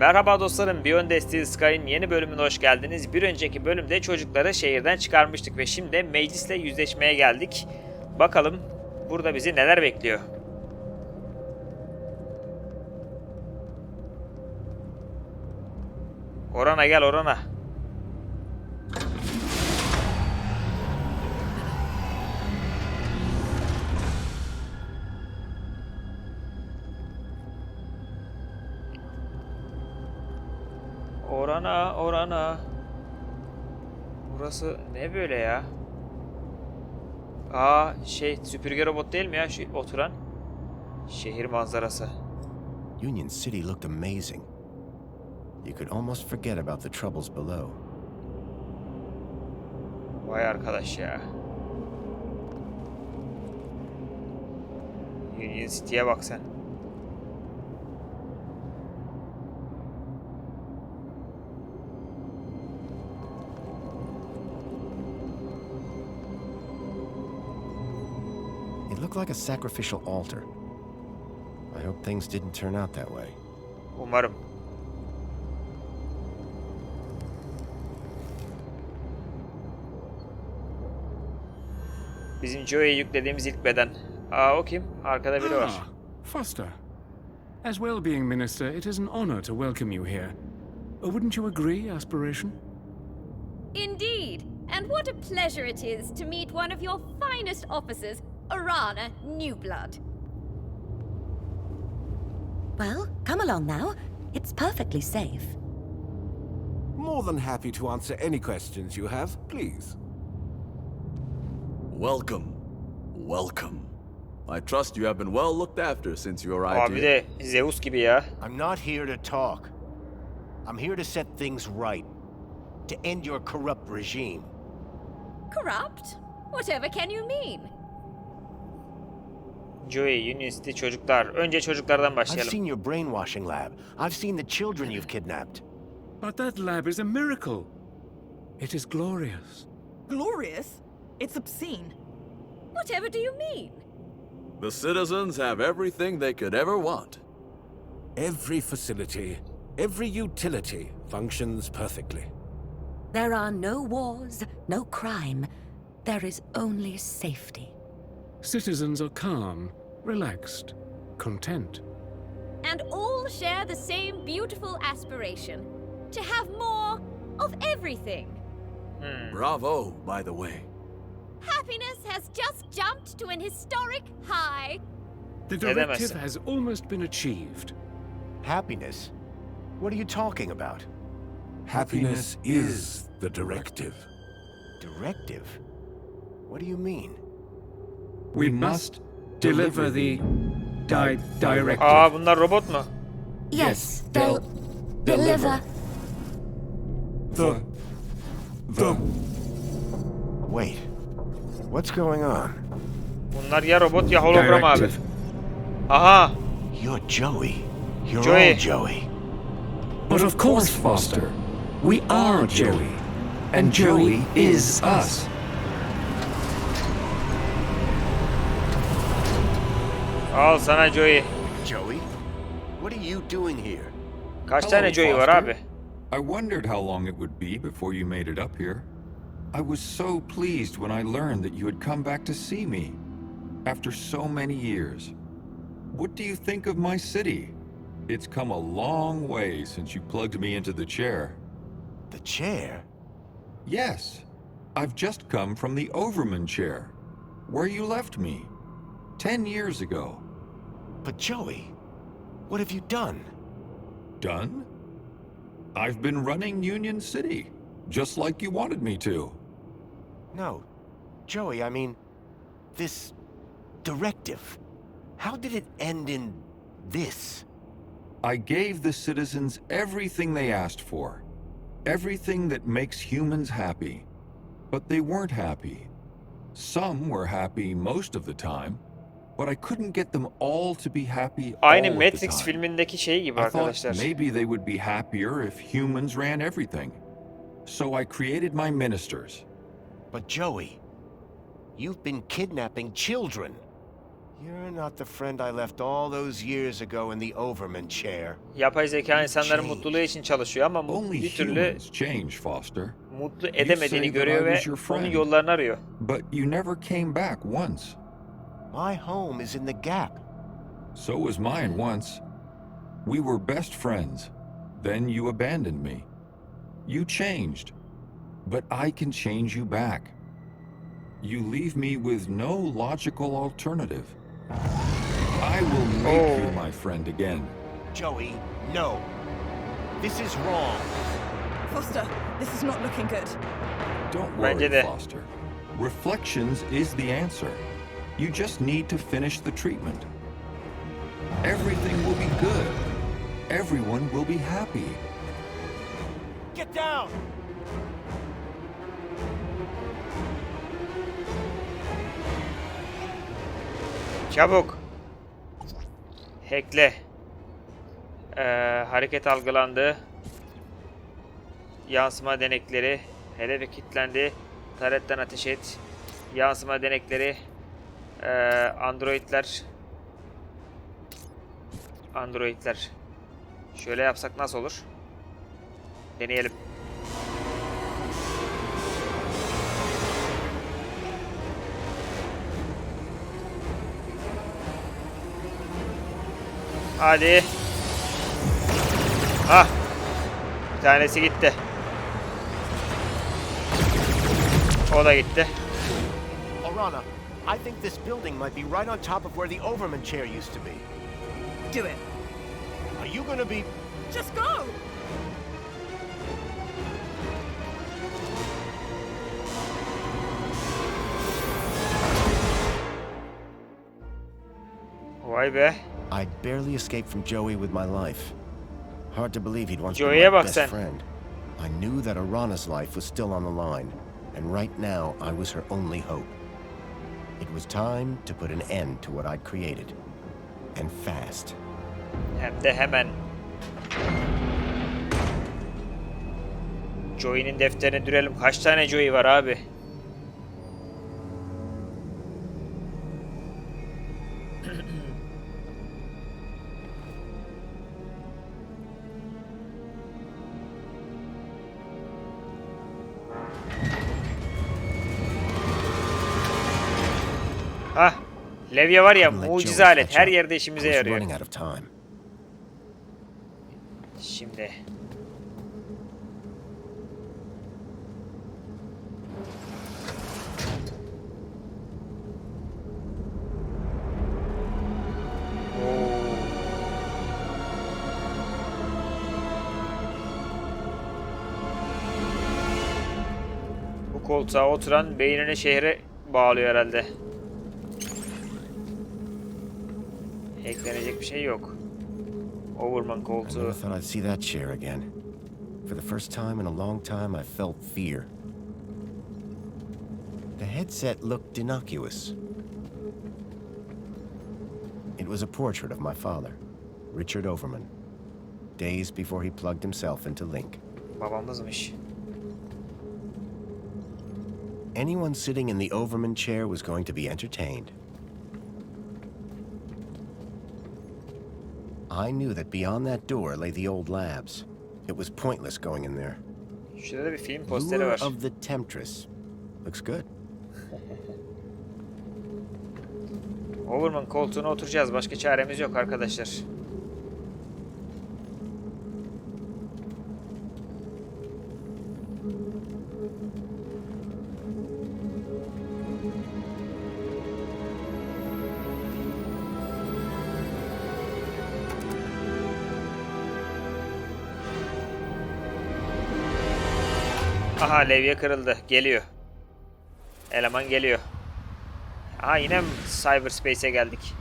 Merhaba dostlarım, bir ön desteği Sky'ın yeni bölümüne hoş geldiniz. Bir önceki bölümde çocukları şehirden çıkarmıştık ve şimdi meclisle yüzleşmeye geldik. Bakalım burada bizi neler bekliyor. Orana gel Orana. Orana. Burası ne böyle ya? Süpürge robot değil mi ya şu oturan? Şehir manzarası. Union City looked amazing. You could almost forget about the troubles below. Vay arkadaş ya. Union City'ye bak sen. It looked like a sacrificial altar. I hope things didn't turn out that way. Umarım. Bizim Joey'e yüklediğimiz ilk beden. O kim? Arkada biri var. Foster. As well-being minister, it is an honor to welcome you here. Wouldn't you agree, Aspiration? Indeed, and what a pleasure it is to meet one of your finest officers, Orana Newblood. Well, come along now. It's perfectly safe. More than happy to answer any questions you have, please. Welcome. I trust you have been well looked after since you arrived Abi here. de Zeus gibi ya. I'm not here to talk. I'm here to set things right. To end your corrupt regime. Corrupt? Whatever can you mean? Joey, Union City çocuklar. Önce çocuklardan I've başlayalım. seen your brainwashing lab. I've seen the children you've kidnapped. But that lab is a miracle. It is glorious. Glorious? It's obscene. Whatever do you mean? The citizens have everything they could ever want. Every facility, every utility functions perfectly. There are no wars, no crime. There is only safety. Citizens are calm, relaxed, content. And all share the same beautiful aspiration to have more of everything. Bravo, by the way. Happiness has just jumped to an historic high. The Edemezsin. directive has almost been achieved. Happiness? What are you talking about? Happiness is the directive. Directive? What do you mean? We must deliver the directive. Bunlar robot mu? Yes, they'll deliver. The Wait. What's going on? Bunlar ya robot ya hologram abi. Directive. Aha. You're Joey. You're Joey. all Joey. But of course, Foster. We are Joey. And Joey is us. Al sana Joey. Joey? What are you doing here? Kaç Hello, tane Joey var Foster. abi? I wondered how long it would be before you made it up here. I was so pleased when I learned that you had come back to see me after so many years. What do you think of my city? It's come a long way since you plugged me into the chair. The chair? Yes, I've just come from the Overman chair, where you left me 10 years ago. But Joey, what have you done? Done? I've been running Union City, just like you wanted me to. No. Joey, I mean, this directive. How did it end in this? I gave the citizens everything they asked for. Everything that makes humans happy. But they weren't happy. Some were happy most of the time, but I couldn't get them all to be happy all Aynı of the Matrix time. filmindeki şey gibi I thought arkadaşlar. maybe they would be happier if humans ran everything. So I created my ministers. But Joey, you've been kidnapping children. You're not the friend I left all those years ago in the Overman chair. Yapay zeka insanların mutluluğu için çalışıyor ama Only bir türlü humans change, Foster. mutlu You say edemediğini that görüyor I ve was your onun friend. yollarını arıyor. But you never came back once. My home is in the Gap. So was mine once. We were best friends. Then you abandoned me. You changed. But I can change you back. You leave me with no logical alternative. I will make you my friend again. Joey, no. This is wrong. Foster, this is not looking good. Don't Bence worry, de. Foster. Reflections is the answer. You just need to finish the treatment. Everything will be good. Everyone will be happy. Get down! Çabuk. Hackle. Hareket algılandı. Yansıma denekleri. Hedefe kilitlendi. Taretten ateş et. Yansıma denekleri. Androidler. Androidler. Şöyle yapsak nasıl olur? Deneyelim. Hadi. Ah. Bir tanesi gitti. O da gitti. Alana, I think this building might be right on top of where the Overman chair used to be. Do it. Are you gonna be... Just go! Vay be. I barely escaped from Joey with my life. Hard to believe he'd once Joey'e been my bak best sen. friend. I knew that Arana's life was still on the line, and right now I was her only hope. It was time to put an end to what I'd created. And fast. Hem de hemen. Joey'nin defterine dürelim. Kaç tane Joey var abi? Ah, levye var ya, mucize alet. Her yerde işimize yarıyor. Running out of time. Şimdi. Bu koltuğa oturan beynini şehre bağlıyor herhalde. Eklenecek bir şey yok. Overman I koltuğu. never thought I'd see that chair again. For the first time in a long time, I felt fear. The headset looked innocuous. It was a portrait of my father, Richard Overman, days before he plugged himself into Link. Babamızmış. Anyone sitting in the Overman chair was going to be entertained. I knew that beyond that door lay the old labs. It was pointless going in there. Şurada da bir film posteri Lure var. of the Temptress. Looks good. Overman koltuğuna oturacağız. Başka çaremiz yok arkadaşlar. Aha, levye kırıldı. Geliyor. Eleman geliyor. Aha, yine mi cyberspace'e geldik?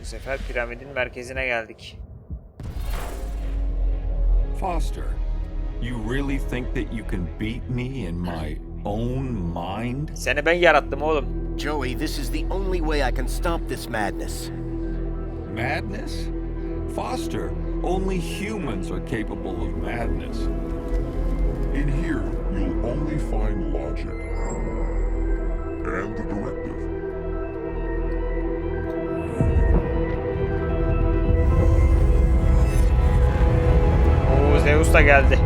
Bu sefer piramidin merkezine geldik. Foster, you really think that you can beat me in my own mind? Seni ben yarattım oğlum. Joey, this is the only way I can stop this madness. Madness? Foster, only humans are capable of madness. In here, you'll only find logic and the directive. Oo, Zeus da geldi.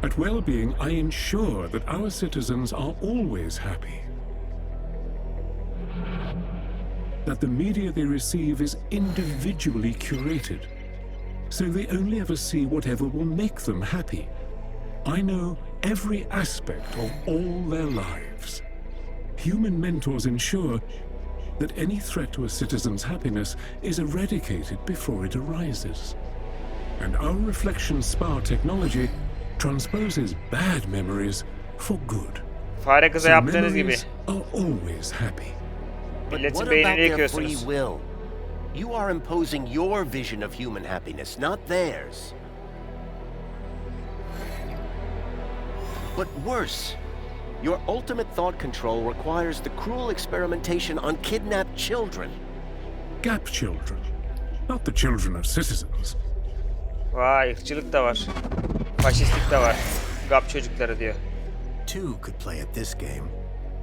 At Well-Being, I ensure that our citizens are always happy. That the media they receive is individually curated, so they only ever see whatever will make them happy. I know every aspect of all their lives. Human mentors ensure that any threat to a citizen's happiness is eradicated before it arises. And our reflection spar technology transposes bad memories for good. Fare kıza So yaptığınız gibi. memories are always happy. But Milletin what beynini about their yıkıyorsunuz. free will? You are imposing your vision of human happiness, not theirs. But worse, your ultimate thought control requires the cruel experimentation on kidnapped children. Gap children, not the children of citizens. Vay, ırkçılık da var. Faşistlik de var. Gap çocukları diyor. Two could play at this game.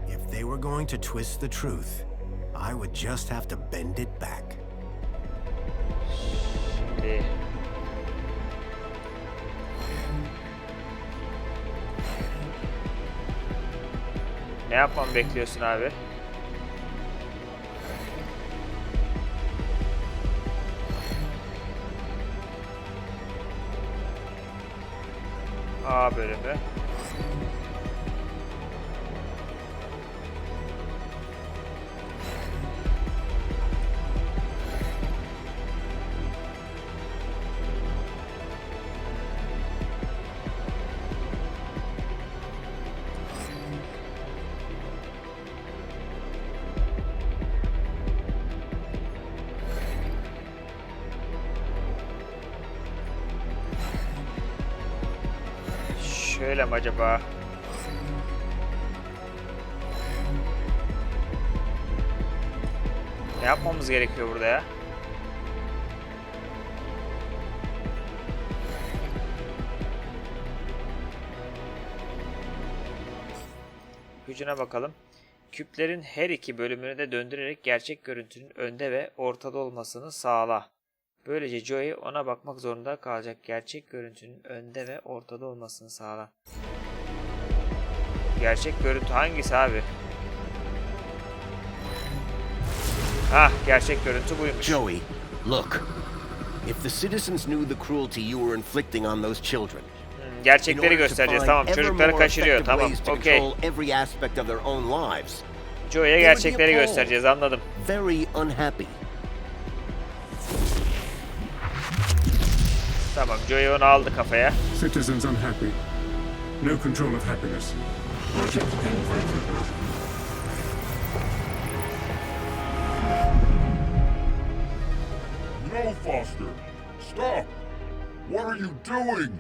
If they were going to twist the truth, I would just have to bend it back. Şimdi... Ne yapmamı bekliyorsun abi? A bölümü. Şöyle mi acaba? Ne yapmamız gerekiyor burada ya? Gücüne bakalım. Küplerin her iki bölümünü de döndürerek gerçek görüntünün önde ve ortada olmasını sağla. Böylece Joey ona bakmak zorunda kalacak. Gerçek görüntünün önde ve ortada olmasını sağla. Gerçek görüntü hangisi abi? Ah, gerçek görüntü buymuş. Joey, look. If the citizens knew the cruelty you were inflicting on those children, Gerçekleri göstereceğiz. Tamam, çocukları kaçırıyor. Tamam, okey. Joey'e gerçekleri göstereceğiz. Anladım. Very unhappy. Tamam, Joey onu aldı kafaya. Citizens unhappy. No control of happiness. No, Foster! Stop! What are you doing?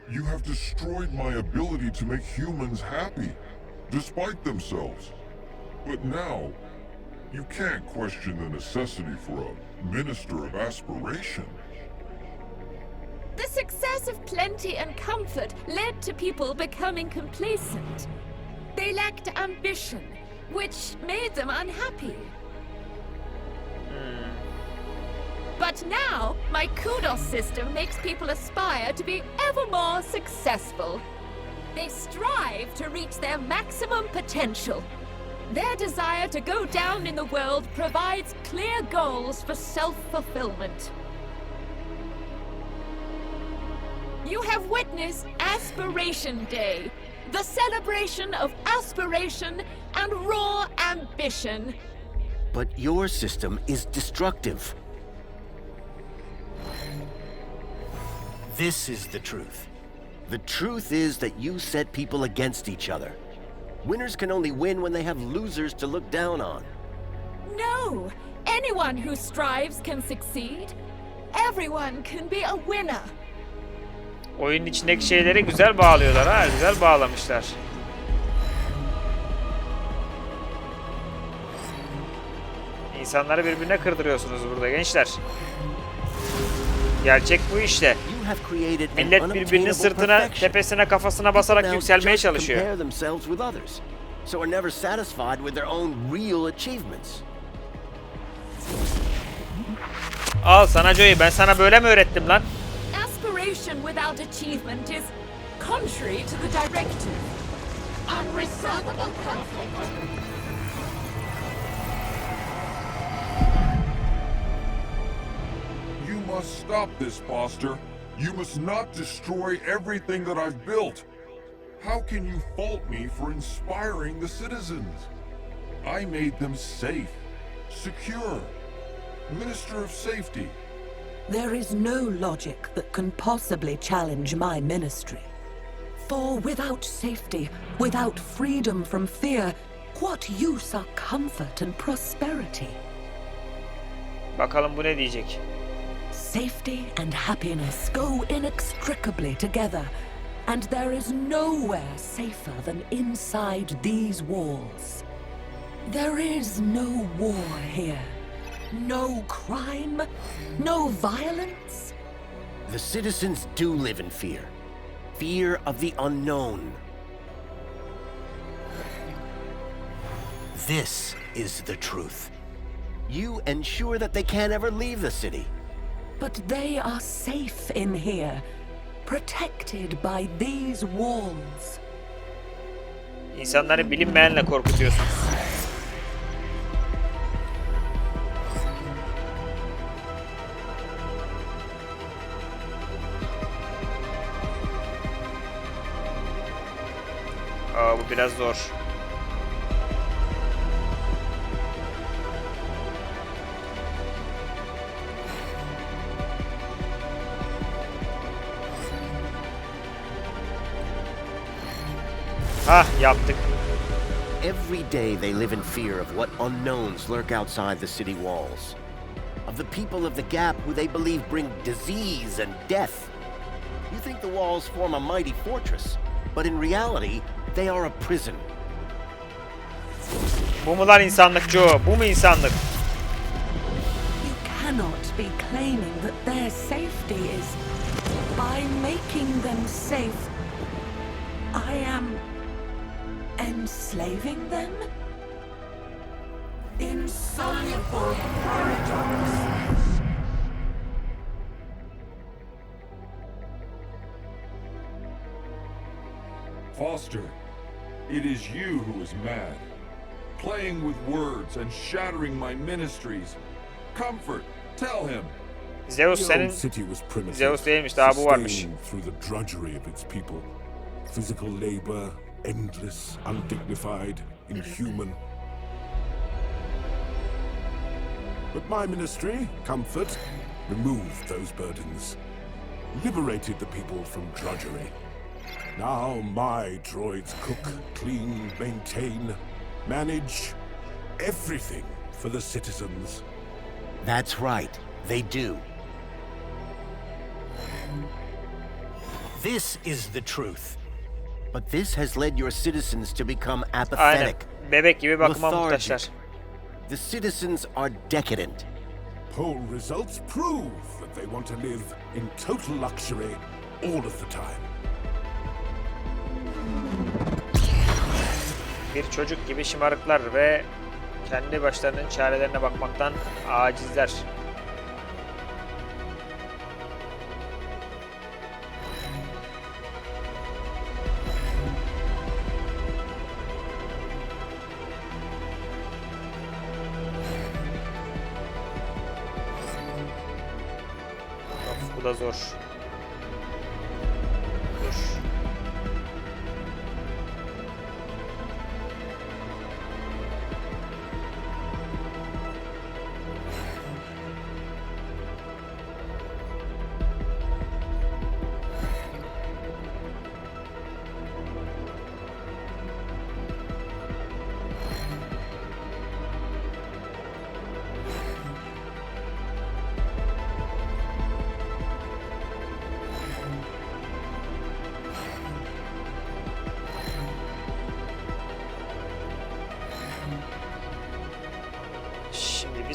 You have destroyed my ability to make humans happy, despite themselves. But now, you can't question the necessity for a minister of aspiration. The success of plenty and comfort led to people becoming complacent. They lacked ambition, which made them unhappy. But now, my kudos system makes people aspire to be ever more successful. They strive to reach their maximum potential. Their desire to go down in the world provides clear goals for self-fulfillment. You have witnessed Aspiration Day, the celebration of aspiration and raw ambition. But your system is destructive. This is the truth. The truth is that you set people against each other. Winners can only win when they have losers to look down on. No! Anyone who strives can succeed. Everyone can be a winner. Oyunun içindeki şeyleri güzel bağlıyorlar ha. Güzel bağlamışlar. İnsanları birbirine kırdırıyorsunuz burada gençler. Gerçek bu işte. Millet birbirinin sırtına, tepesine, kafasına basarak yükselmeye çalışıyor. Al sana Joey, ben sana böyle mi öğrettim lan? Aspiration without achievement is contrary to the directive. Unresolvable conflict. You must stop this, Foster. You must not destroy everything that I've built. How can you fault me for inspiring the citizens? I made them safe, secure. Minister of Safety. There is no logic that can possibly challenge my ministry. For without safety, without freedom from fear, what use are comfort and prosperity? Bakalım bu ne diyecek? Safety and happiness go inextricably together, and there is nowhere safer than inside these walls. There is no war here. No crime, no violence. The citizens do live in fear. Fear of the unknown. This is the truth. You ensure that they can't ever leave the city. But they are safe in here, protected by these walls. İnsanları bilinmeyenle korkutuyorsunuz. Aa, bu biraz zor. Hah, yaptık. Every day they live in fear of what unknowns lurk outside the city walls. Of the people of the Gap who they believe bring disease and death. You think the walls form a mighty fortress, but in reality, they are a prison. Bu mu lan insanlık Joe? Bu mu insanlık? You cannot be claiming that their safety is by making them safe. I am enslaving them? Insoluble paradox. Foster, it is you who is mad. Playing with words and shattering my ministries. Comfort, tell him. Zeus senin... Zeus değilmiş, daha bu varmış. Through the drudgery of its people. Physical labor, endless, undignified, inhuman. But my ministry, Comfort, removed those burdens, liberated the people from drudgery. Now my droids cook, clean, maintain, manage everything for the citizens. That's right, they do. This is the truth. But this has led your citizens to become apathetic. Aynen. Bebek gibi bakıma muhtaçlar. The citizens are decadent. Poll results prove that they want to live in total luxury all of the time. Bir çocuk gibi şımarıklar ve kendi başlarının çarelerine bakmaktan acizler. Of, bu da zor. Dur.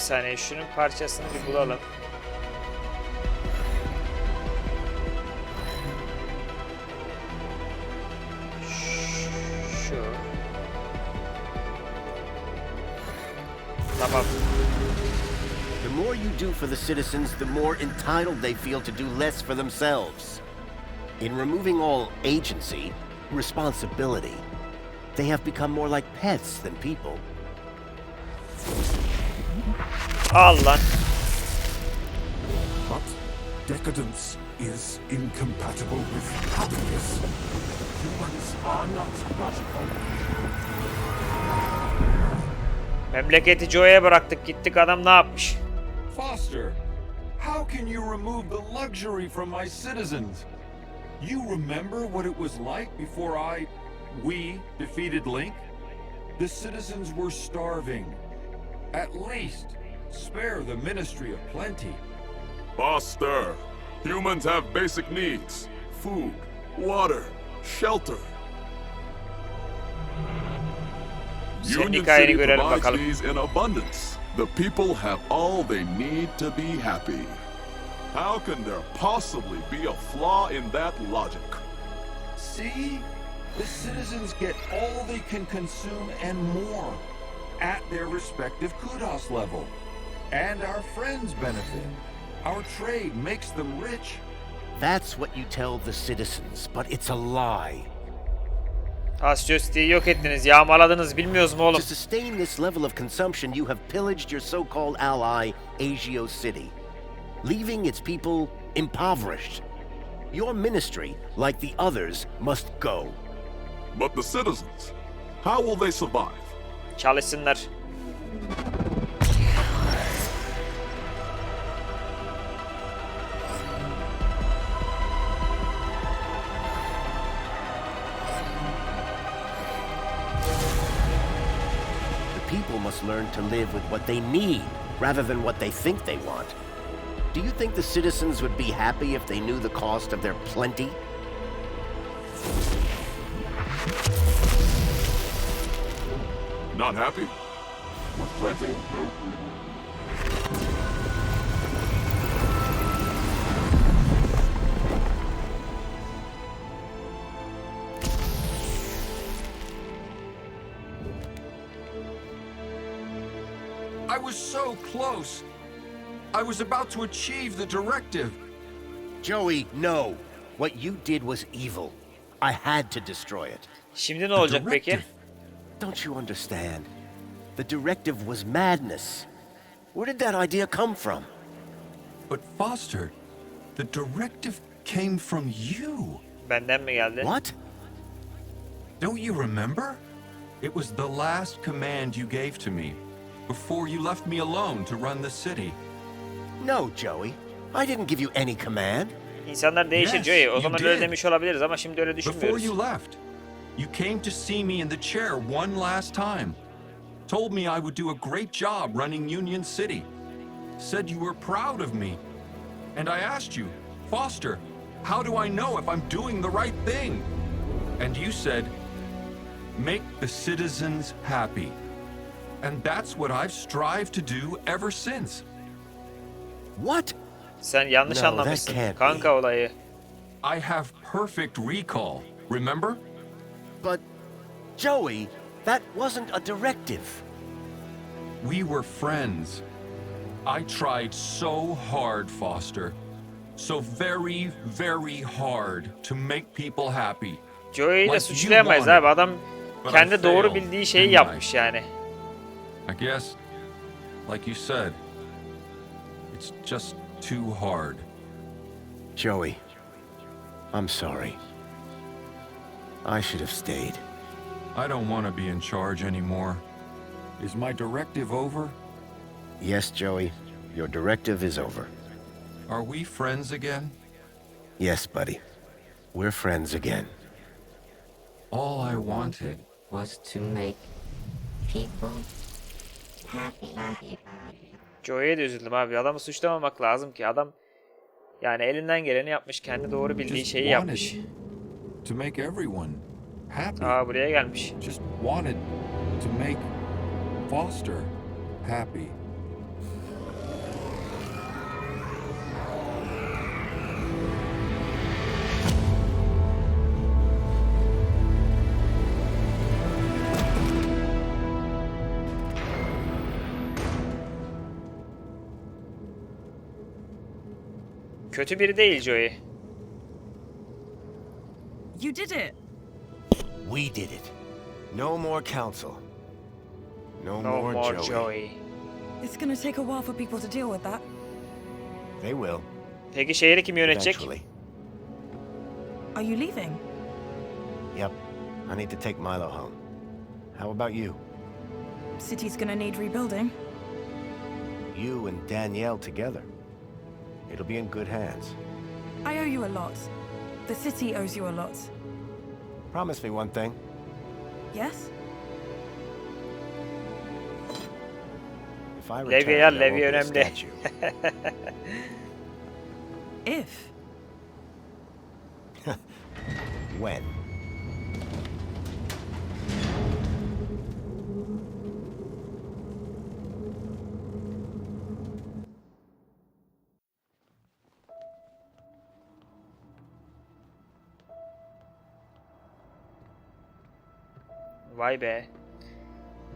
saniye şunun parçasını bir bulalım. Şu. Tamam. The more you do for the citizens, the more entitled they feel to do less for themselves. In removing all agency, responsibility, they have become more like pets than people. Al lan. But decadence is incompatible with happiness. Humans are not logical. Memleketi Joe'ya bıraktık gittik, adam ne yapmış? Foster, how can you remove the luxury from my citizens? You remember what it was like before we defeated Link? The citizens were starving. At least, spare the Ministry of Plenty. Foster, humans have basic needs. Food, water, shelter. Senin Union hikayeni City görelim provides bakalım. these in abundance. The people have all they need to be happy. How can there possibly be a flaw in that logic? See? The citizens get all they can consume and more at their respective kudos level. And our friends benefit. Our trade makes them rich. That's what you tell the citizens, but it's a lie. Asyosti'yi yok ettiniz, yağmaladınız, bilmiyoruz mu oğlum? To sustain this level of consumption, you have pillaged your so-called ally, Asio City, leaving its people impoverished. Your ministry, like the others, must go. But the citizens, how will they survive? Çalışsınlar. People must learn to live with what they need rather than what they think they want. Do you think the citizens would be happy if they knew the cost of their plenty? Not happy? With plenty? I was so close. I was about to achieve the directive. Joey, no. What you did was evil. I had to destroy it. Şimdi ne olacak peki? Don't you understand? The directive was madness. Where did that idea come from? But Foster, the directive came from you. Benden mi geldi? What? Don't you remember? It was the last command you gave to me before you left me alone to run the city. No, Joey. I didn't give you any command. İnsanlar değişir Yes, Joey. O you zaman öyle did. demiş olabiliriz ama şimdi öyle Before düşünmüyoruz. you left, you came to see me in the chair one last time. Told me I would do a great job running Union City. Said you were proud of me. And I asked you, Foster, how do I know if I'm doing the right thing? And you said, make the citizens happy. And that's what I've strived to do ever since. What? Sen yanlış No, that anlamışsın. can't be. Kanka olayı. I have perfect recall, remember? But, Joey, that wasn't a directive. We were friends. I tried so hard, Foster. So very, very hard to make people happy. Joey'yi de Like suçlayamayız you abi. Adam But I kendi doğru failed, bildiği şeyi didn't I? yapmış yani. I guess, like you said, it's just too hard. Joey, I'm sorry. I should have stayed. I don't want to be in charge anymore. Is my directive over? Yes, Joey, your directive is over. Are we friends again? Yes, buddy. We're friends again. All I wanted was to make people happy. Joey'ye de üzüldüm abi. Adamı suçlamamak lazım ki. Adam yani elinden geleni yapmış. Kendi doğru bildiği Just şeyi yapmış. wanted to make everyone happy. Aa, buraya gelmiş. Just wanted to make Foster happy. Kötü biri değil Joey. You did it. We did it. No more council. No, No more, more Joey. Joey. It's gonna take a while for people to deal with that. They will. Peki şehri kim yönetecek? Eventually. Are you leaving? Yep. I need to take Milo home. How about you? City's gonna need rebuilding. You and Danielle together. It'll be in good hands. I owe you a lot. The city owes you a lot. Promise me one thing. Yes? If I Levye return, ya, there Levye won't be a önemli. statue. If. When? Vay be.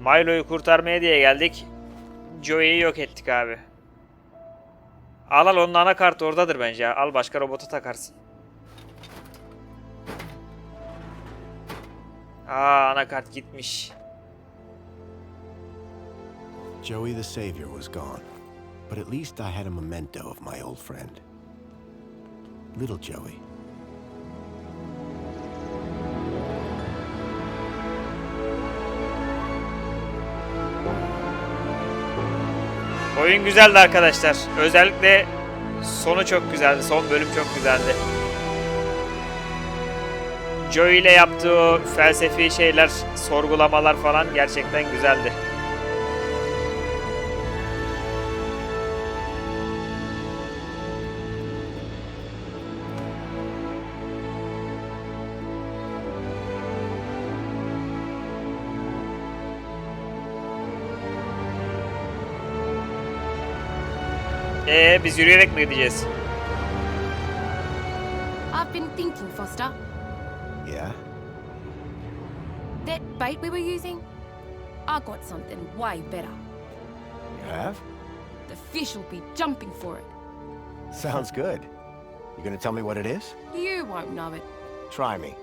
Milo'yu kurtarmaya diye geldik. Joey'yi yok ettik abi. Al onun anakartı oradadır bence. Al başka robota takarsın. Anakart gitmiş. Joey the Savior was gone, but at least I had a memento of my old friend. Little Joey. Oyun güzeldi arkadaşlar. Özellikle sonu çok güzeldi. Son bölüm çok güzeldi. Joey ile yaptığı o felsefi şeyler, sorgulamalar falan gerçekten güzeldi. Biz yürüyerek mi gideceğiz? I've been thinking, Foster. Yeah? That bait we were using? I got something way better. You have? The fish will be jumping for it. Sounds good. You gonna tell me what it is? You won't know it. Try me.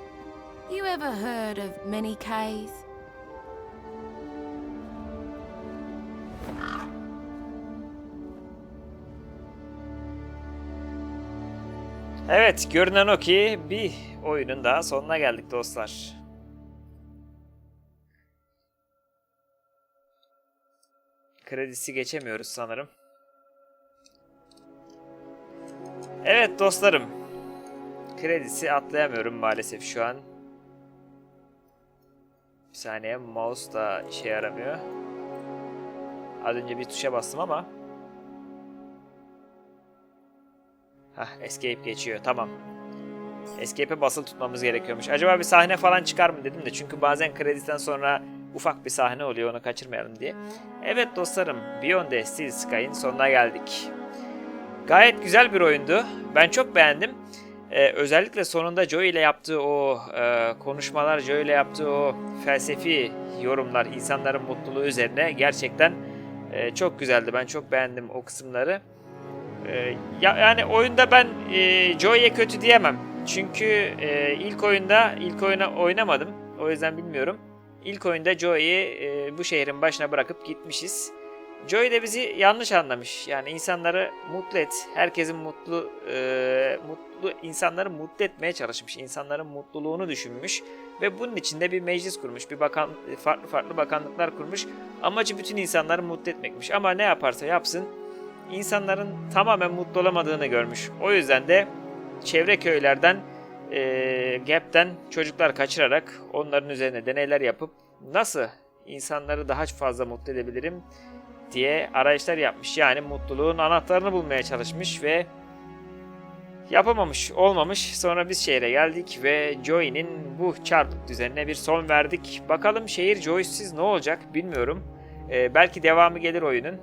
You ever heard of many Ks? Evet, görünen o ki bir oyunun daha sonuna geldik dostlar. Kredisi geçemiyoruz sanırım. Evet dostlarım. Kredisi atlayamıyorum maalesef şu an. Bir saniye, mouse da işe yaramıyor. Az önce bir tuşa bastım ama. Escape geçiyor. Tamam. Escape'e basılı tutmamız gerekiyormuş. Acaba bir sahne falan çıkar mı dedim de. Çünkü bazen krediden sonra ufak bir sahne oluyor. Onu kaçırmayalım diye. Evet dostlarım. Beyond the Steel Sky'in sonuna geldik. Gayet güzel bir oyundu. Ben çok beğendim. Özellikle sonunda Joey ile yaptığı o konuşmalar, Joey ile yaptığı o felsefi yorumlar, insanların mutluluğu üzerine gerçekten çok güzeldi. Ben çok beğendim o kısımları. Yani oyunda ben Joey'e kötü diyemem. Çünkü ilk oyunu oynamadım. O yüzden bilmiyorum. İlk oyunda Joey'i bu şehrin başına bırakıp gitmişiz. Joey de bizi yanlış anlamış. Yani insanları mutlu et. Herkesin mutlu insanları mutlu etmeye çalışmış. İnsanların mutluluğunu düşünmüş ve bunun için de bir meclis kurmuş. Farklı bakanlıklar kurmuş. Amacı bütün insanları mutlu etmekmiş. Ama ne yaparsa yapsın İnsanların tamamen mutlu olamadığını görmüş. O yüzden de çevre köylerden, Gap'ten çocuklar kaçırarak onların üzerine deneyler yapıp nasıl insanları daha fazla mutlu edebilirim diye arayışlar yapmış. Yani mutluluğun anahtarını bulmaya çalışmış ve yapamamış, olmamış. Sonra biz şehre geldik ve Joey'nin bu çarpık düzenine bir son verdik. Bakalım şehir Joey'siz ne olacak bilmiyorum. Belki devamı gelir oyunun.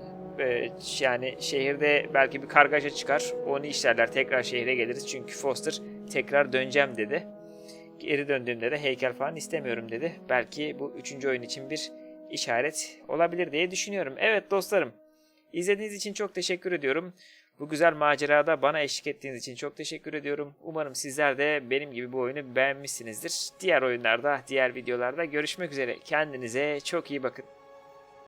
Yani şehirde belki bir kargaşa çıkar. Onu işlerler. Tekrar şehre geliriz. Çünkü Foster tekrar döneceğim dedi. Geri döndüğümde de heykel falan istemiyorum dedi. Belki bu 3. oyun için bir işaret olabilir diye düşünüyorum. Evet dostlarım. İzlediğiniz için çok teşekkür ediyorum. Bu güzel macerada bana eşlik ettiğiniz için çok teşekkür ediyorum. Umarım sizler de benim gibi bu oyunu beğenmişsinizdir. Diğer oyunlarda, diğer videolarda görüşmek üzere. Kendinize çok iyi bakın.